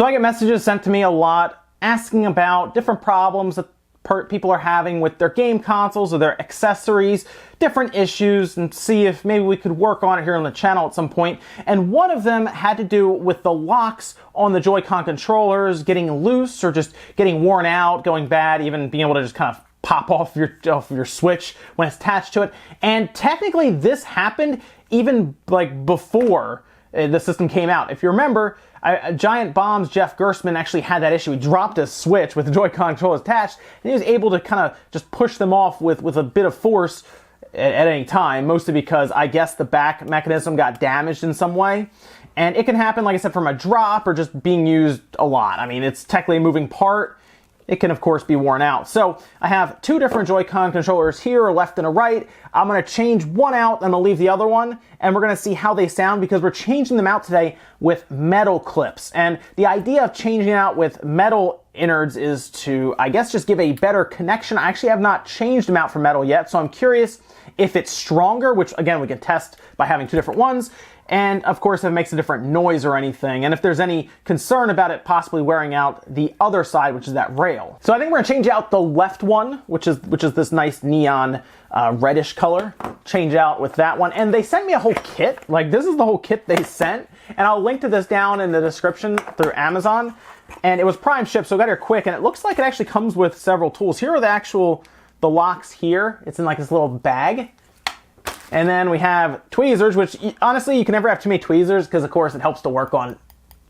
So I get messages sent to me a lot asking about different problems that people are having with their game consoles or their accessories, different issues, and see if maybe we could work on it here on the channel at some point. And one of them had to do with the locks on the JoyCon controllers getting loose or just getting worn out, going bad, even being able to just kind of pop off your Switch when it's attached to it. And technically this happened even like before the system came out. If you remember, Giant Bomb's Jeff Gerstmann actually had that issue. He dropped his Switch with the Joy-Con controllers attached, and he was able to kind of just push them off with a bit of force at any time, mostly because I guess the back mechanism got damaged in some way. And it can happen, like I said, from a drop or just being used a lot. I mean, it's technically a moving part. It can, of course, be worn out. So I have two different Joy-Con controllers here, a left and a right. I'm going to change one out, and I'm going to leave the other one, and we're going to see how they sound because we're changing them out today with metal clips. And the idea of changing out with metal innards is to, I guess, just give a better connection. I actually have not changed them out for metal yet, so I'm curious if it's stronger, which, again, we can test by having two different ones. And of course, if it makes a different noise or anything, and if there's any concern about it possibly wearing out the other side, which is that rail. So I think we're gonna change out the left one, which is this nice neon reddish color. Change out with that one. And they sent me a whole kit. Like, this is the whole kit they sent. And I'll link to this down in the description through Amazon. And it was prime shipped, so I got here quick. And it looks like it actually comes with several tools. Here are the locks here. It's in like this little bag. And then we have tweezers, which honestly, you can never have too many tweezers because, of course, it helps to work on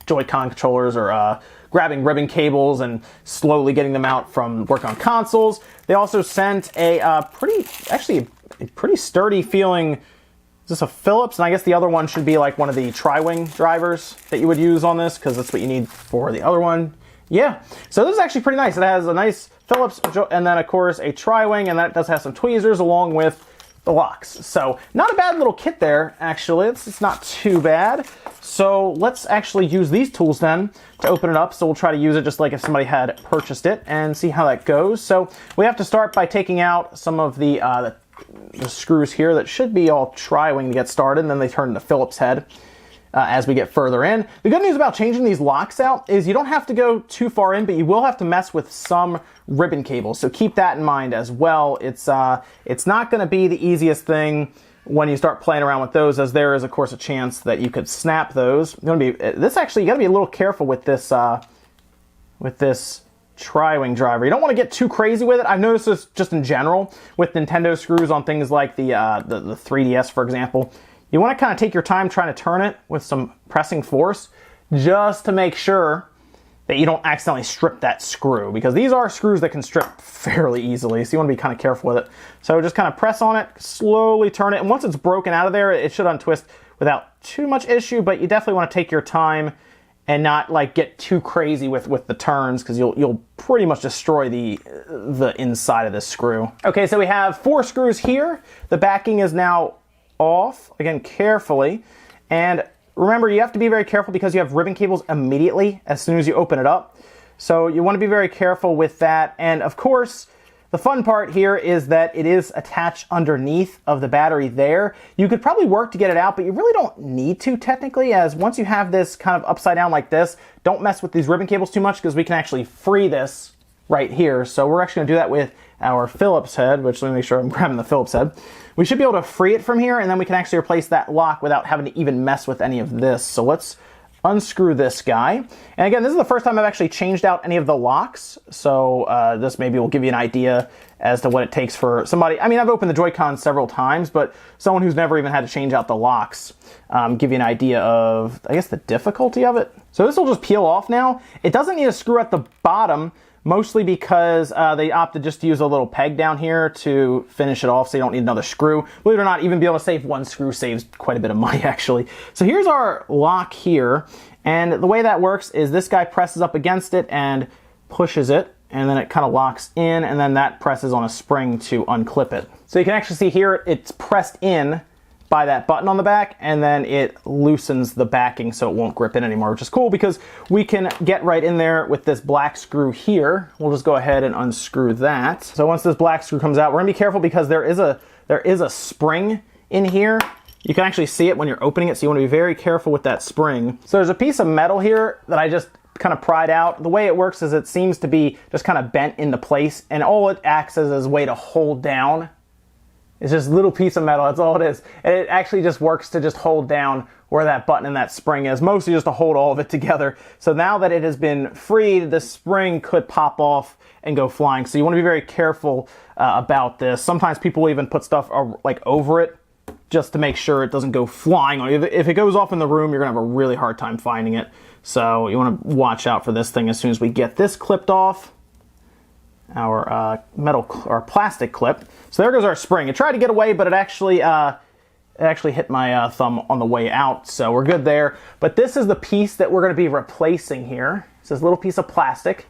Joy-Con controllers or grabbing ribbon cables and slowly getting them out from work on consoles. They also sent a pretty sturdy feeling, is this a Phillips? And I guess the other one should be like one of the tri-wing drivers that you would use on this because that's what you need for the other one. Yeah, so this is actually pretty nice. It has a nice Phillips and then, of course, a tri-wing, and that does have some tweezers along with the locks. So not a bad little kit there, actually. It's not too bad. So let's actually use these tools then to open it up. So we'll try to use it just like if somebody had purchased it and see how that goes. So we have to start by taking out some of the screws here that should be all tri-wing to get started, and then they turn into Phillips head as we get further in. The good news about changing these locks out is you don't have to go too far in, but you will have to mess with some ribbon cables. So keep that in mind as well. It's not going to be the easiest thing when you start playing around with those, as there is, of course, a chance that you could snap those. You got to be a little careful with this tri-wing driver. You don't want to get too crazy with it. I've noticed this just in general with Nintendo screws on things like the 3DS, for example. You want to kind of take your time trying to turn it with some pressing force just to make sure that you don't accidentally strip that screw, because these are screws that can strip fairly easily, so you want to be kind of careful with it. So just kind of press on it, slowly turn it, and once it's broken out of there, it should untwist without too much issue, but you definitely want to take your time and not like get too crazy with the turns, because you'll pretty much destroy the inside of this screw. Okay, so we have 4 screws here. The backing is now off, again, carefully. And remember, you have to be very careful because you have ribbon cables immediately as soon as you open it up. So you want to be very careful with that. And of course, the fun part here is that it is attached underneath of the battery there. You could probably work to get it out, but you really don't need to technically, as once you have this kind of upside down like this, don't mess with these ribbon cables too much because we can actually free this right here. So we're actually going to do that with our Phillips head, which let me make sure I'm grabbing the Phillips head. We should be able to free it from here, and then we can actually replace that lock without having to even mess with any of this. So let's unscrew this guy. And again, this is the first time I've actually changed out any of the locks. So this maybe will give you an idea as to what it takes for somebody. I mean, I've opened the Joy-Con several times, but someone who's never even had to change out the locks, give you an idea of, I guess, the difficulty of it. So this will just peel off now. It doesn't need a screw at the bottom, mostly because they opted just to use a little peg down here to finish it off, so you don't need another screw. Believe it or not, even being able to save one screw saves quite a bit of money, actually. So here's our lock here, and the way that works is this guy presses up against it and pushes it, and then it kind of locks in, and then that presses on a spring to unclip it. So you can actually see here it's pressed in by that button on the back, and then it loosens the backing so it won't grip in anymore, which is cool because we can get right in there with this black screw here. We'll just go ahead and unscrew that. So once this black screw comes out, we're gonna be careful because there is a spring in here. You can actually see it when you're opening it, so you want to be very careful with that spring. So there's a piece of metal here that I just kind of pried out. The way it works is it seems to be just kind of bent into place, and all it acts as is a way to hold down. It's just a little piece of metal, that's all it is. And it actually just works to just hold down where that button and that spring is, mostly just to hold all of it together. So now that it has been freed, the spring could pop off and go flying. So you want to be very careful about this. Sometimes people even put stuff like over it just to make sure it doesn't go flying. If it goes off in the room, you're gonna have a really hard time finding it. So you want to watch out for this thing. As soon as we get this clipped off, our metal or plastic clip. So there goes our spring. It tried to get away, but it actually hit my thumb on the way out. So we're good there. But this is the piece that we're going to be replacing here. It's this little piece of plastic,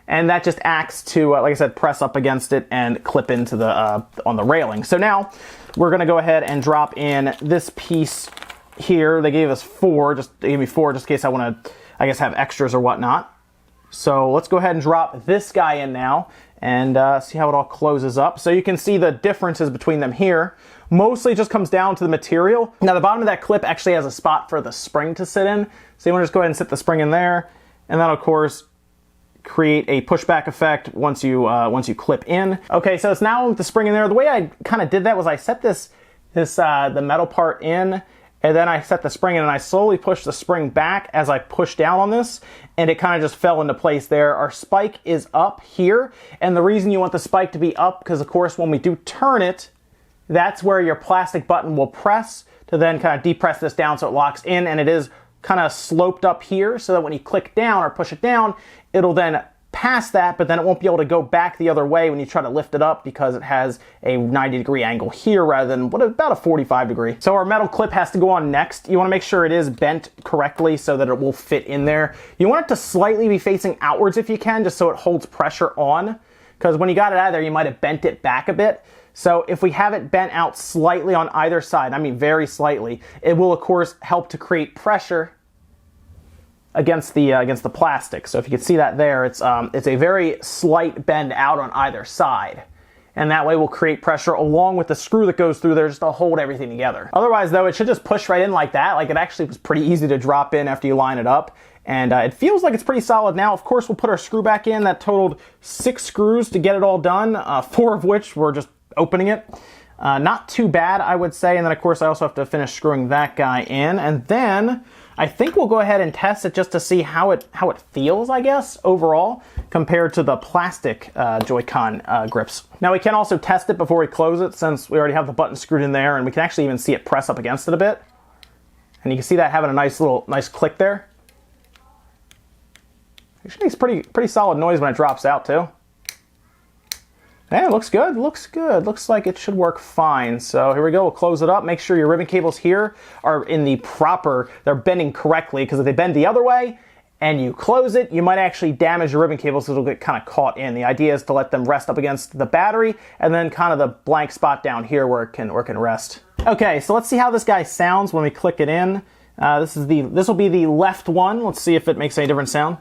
and that just acts to, like I said, press up against it and clip into the on the railing. So now we're going to go ahead and drop in this piece here. They gave us they gave me four just in case I want to, I guess, have extras or whatnot. So let's go ahead and drop this guy in now and see how it all closes up. So you can see the differences between them here. Mostly just comes down to the material. Now the bottom of that clip actually has a spot for the spring to sit in. So you want to just go ahead and sit the spring in there, and that'll of course create a pushback effect once you clip in. Okay, so it's now with the spring in there. The way I kind of did that was I set the metal part in, and then I set the spring in, and I slowly pushed the spring back as I pushed down on this, and it kind of just fell into place there. Our spike is up here, and the reason you want the spike to be up, because of course when we do turn it, that's where your plastic button will press to then kind of depress this down so it locks in, and it is kind of sloped up here so that when you click down or push it down, it'll then pass that, but then it won't be able to go back the other way when you try to lift it up because it has a 90-degree angle here rather than about a 45-degree. So our metal clip has to go on next. You want to make sure it is bent correctly so that it will fit in there. You want it to slightly be facing outwards if you can, just so it holds pressure on, because when you got it out of there, you might have bent it back a bit. So if we have it bent out slightly on either side, I mean very slightly, it will of course help to create pressure against the plastic. So if you can see that there, it's a very slight bend out on either side. And that way we'll create pressure along with the screw that goes through there just to hold everything together. Otherwise though, it should just push right in like that. Like it actually was pretty easy to drop in after you line it up. And it feels like it's pretty solid now. Of course, we'll put our screw back in. That totaled 6 screws to get it all done, 4 of which were just opening it. Not too bad, I would say. And then of course I also have to finish screwing that guy in. And then I think we'll go ahead and test it just to see how it feels, I guess, overall, compared to the plastic JoyCon grips. Now we can also test it before we close it, since we already have the button screwed in there, and we can actually even see it press up against it a bit. And you can see that having a nice click there. It makes pretty solid noise when it drops out too. Yeah, it looks good, looks good. Looks like it should work fine. So here we go, we'll close it up. Make sure your ribbon cables here are in the proper, they're bending correctly, because if they bend the other way and you close it, you might actually damage your ribbon cables so it'll get kind of caught in. The idea is to let them rest up against the battery and then kind of the blank spot down here where it can rest. Okay, so let's see how this guy sounds when we click it in. This will be the left one. Let's see if it makes any different sound.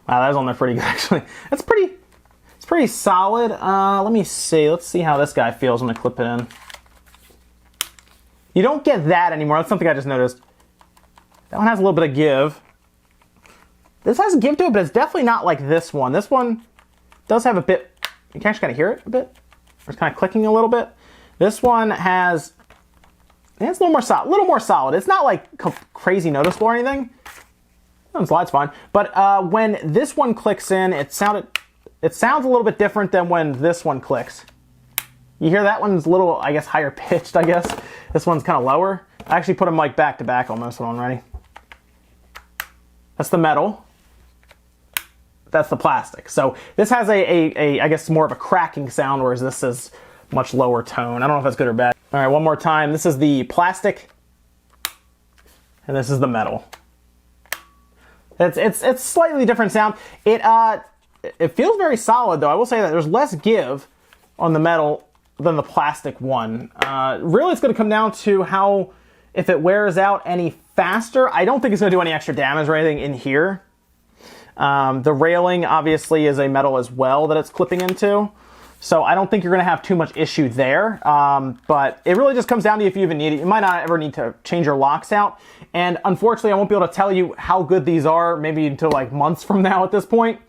Wow, that was on there pretty good actually. It's pretty solid. Let me see. Let's see how this guy feels when I clip it in. You don't get that anymore. That's something I just noticed. That one has a little bit of give. This has give to it, but it's definitely not like this one. This one does have a bit. You can actually kind of hear it a bit. It's kind of clicking a little bit. This one has. It's a little more solid. It's not like crazy noticeable or anything. The slide's fine. But when this one clicks in, it sounds a little bit different than when this one clicks. You hear that one's a little, I guess, higher pitched, I guess. This one's kind of lower. I actually put them like back to back on this one already. That's the metal. That's the plastic. So this has I guess, more of a cracking sound, whereas this is much lower tone. I don't know if that's good or bad. All right, one more time. This is the plastic, and this is the metal. It's slightly different sound. It feels very solid though. I will say that there's less give on the metal than the plastic one. Really it's going to come down to if it wears out any faster. I don't think it's going to do any extra damage or anything in here. The railing obviously is a metal as well that it's clipping into. So I don't think you're going to have too much issue there, but it really just comes down to if you even need it. You might not ever need to change your locks out, and unfortunately I won't be able to tell you how good these are maybe until like months from now at this point.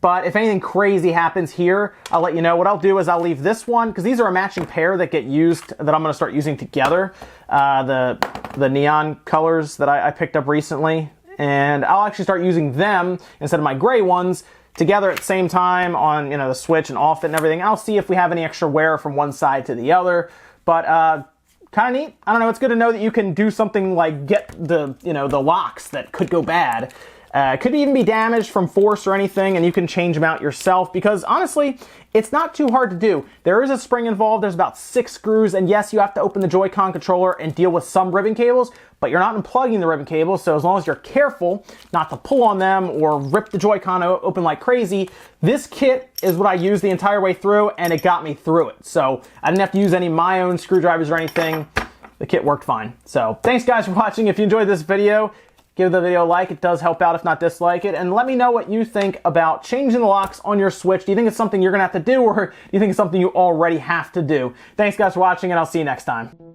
But if anything crazy happens here, I'll let you know. What I'll do is I'll leave this one, because these are a matching pair that get used, that I'm going to start using together, the neon colors that I picked up recently, and I'll actually start using them instead of my gray ones together at the same time on, you know, the switch and off it and everything. I'll see if we have any extra wear from one side to the other, but kind of neat. I don't know, it's good to know that you can do something like get the, you know, the locks that could go bad. Could even be damaged from force or anything, and you can change them out yourself, because honestly, it's not too hard to do. There is a spring involved, there's about 6 screws, and yes, you have to open the Joy-Con controller and deal with some ribbon cables, but you're not unplugging the ribbon cables, so as long as you're careful not to pull on them or rip the Joy-Con open like crazy, this kit is what I used the entire way through, and it got me through it. So I didn't have to use any of my own screwdrivers or anything. The kit worked fine. So thanks guys for watching. If you enjoyed this video, give the video a like. It does help out, if not dislike it. And let me know what you think about changing the locks on your Switch. Do you think it's something you're going to have to do, or do you think it's something you already have to do? Thanks guys for watching, and I'll see you next time.